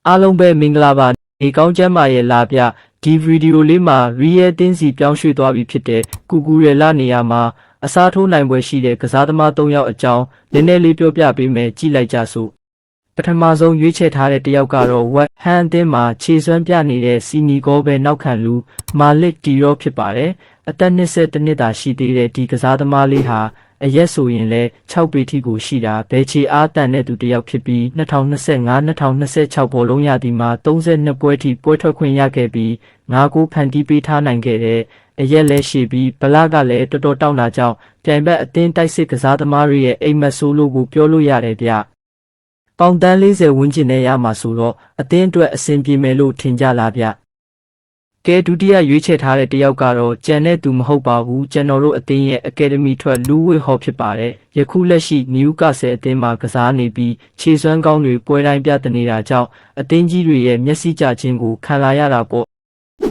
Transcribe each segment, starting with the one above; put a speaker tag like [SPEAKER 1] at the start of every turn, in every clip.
[SPEAKER 1] အားလုံးပဲမင်္ဂလာပါဒီကောင်းချမ်းပါရဲ့လာပြဒီဗီဒီယိုလေးမှာရီယယ်တင်းစီပြောင်းရွှေ့သွားပြီဖြစ်တဲ့ကူကူရလာနေရာမှာအစားထိုးနိုင်ပွဲရှိတဲ့ကစားသမား၃ယောက်အကြောင်းနည်းနည်းလေးပြောပြပေးမယ်ကြည့်လိုက်ကြစို့ပထမဆုံးရွေးချယ်ထားတဲ့တယောက်ကတော့ဝက်ဟန်အသင်းမှာခြေစွမ်းပြနေတဲ့စီနီဂောပဲနောက်ခံလူမာလစ်တီရောဖြစ်ပါတယ်အသက်21နှစ်သာရှိသေးတဲ့ဒီကစားသမားလေးဟာအရက်ဆိုရင်လည်း6ပေထိကိုရှိတာဘယ်ချေအားတန်တဲ့သူတစ်ယောက်ဖြစ်ပြီး2025-2026ဘောလုံးရသည်မှာ32ပွဲထိပွဲထွက်ခွင့်ရခဲ့ပြီး9ဂိုးဖန်တီးပေးထားနိုင်ခဲ့တဲ့အရက်လည်းရှိပြီးဗလာကလည်းတော်တော်တောင်းတာကြောင့်ပြိုင်ဘက်အသင်းတိုက်စစ်ကစားသမားတွေရဲ့အိမ်မက်ဆိုးလို့ကိုပြောလို့ရတယ်ဗျပေါင်တန်း40ဝန်းကျင်နဲ့ရမှာဆိုတော့အသင်းအတွက်အဆင်ပြေမယ်လို့ထင်ကြလားဗျကဲဒုတိယရွေးချယ်ထားတဲ့တယောက်ကတော့ကျန်တဲ့သူမဟုတ်ပါဘူးကျွန်တော်တို့အသင်းရဲ့အကယ်ဒမီထွက်လူဝစ်ဟော်ဖြစ်ပါတယ်ယခုလက်ရှိနယူကာဆယ်အသင်းမှာကစားနေပြီးခြေစွမ်းကောင်းတွေပွဲတိုင်းပြသနေတာကြောင့်အသင်းကြီးတွေရဲ့မျက်စိကျခြင်းကိုခံလာရတာပေါ့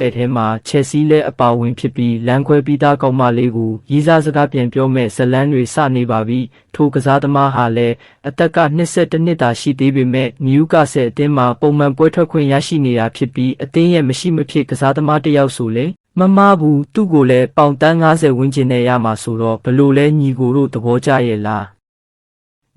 [SPEAKER 1] အဲ့ထဲမှာချက်စီလည်းအပါဝင်ဖြစ်ပြီးလမ်းခွဲပြီးသားကောင်းမလေးကိုရီးစားစကားပြန်ပြောမဲ့ဇလန်းတွေစနေပါပြီထိုကစားသမားဟာလည်းအသက်က22နှစ်သာရှိသေးပေမဲ့နယူကာဆယ်အသင်းမှာပုံမှန်ပွဲထွက်ခွင့်ရရှိနေတာဖြစ်ပြီးအသင်းရဲ့မရှိမဖြစ်ကစားသမားတစ်ယောက်ဆိုလေမမားဘူးသူ့ကိုလည်းပေါင်တန်း90ဝန်းကျင်နဲ့ရမှာဆိုတော့ဘလို့လဲညီကိုတို့သဘောကျရဲ့လား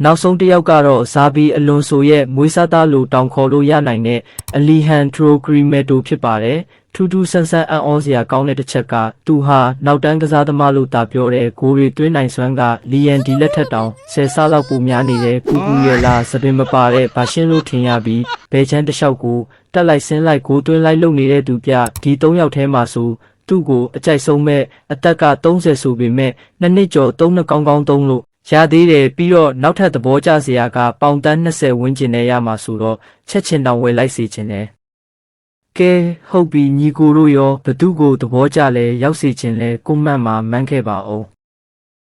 [SPEAKER 1] နောက်ဆုံးတစ်ယောက်ကတော့ဇာဘီအလွန်ဆိုရဲ့မွေးစားသားလိုတောင်ခေါ်လို့ရနိုင်တဲ့အလီဟန်ထရိုဂရီမက်တိုဖြစ်ပါတယ်ထူးထူးဆန်းဆန်းအံ့ဩစရာကောင်းတဲ့တစ်ချက်ကသူဟာနောက်တန်းကစားသမားလို့တာပြောတဲ့ဂိုးတွေသွင်းနိုင်စွမ်းကလီယန်ဒီလက်ထက်တောင်10ဆလောက်ပိုများနေတဲ့ကူကူရဲ့လားစပင်မပါတဲ့ဘာရှင်းလို့ထင်ရပြီးဘဲချမ်းတစ်လျှောက်ကိုတက်လိုက်ဆင်းလိုက်ဂိုးသွင်းလိုက်လုပ်နေတဲ့သူပြဒီ3ယောက်ထဲမှာဆိုသူ့ကိုအကြိုက်ဆုံးမဲ့အသက်က30ဆိုပေမဲ့2နှစ်ကျော်3နှစ်ကောင်းကောင်းသုံးလို့ရသေးတယ်ပြီးတော့နောက်ထပ်သဘောကျစရာကပေါင်တန်း20ဝန်းကျင်နဲ့ရမှာဆိုတော့ချက်ချင်းတောင်ဝယ်လိုက်စေချင်တယ်ကဲဟုတ်ပြီညီကိုတို့ရောဘသူကိုသဘောကျလဲရောက်စေချင်လဲကွန်မန့်မှာမှန်းခဲ့ပါအောင်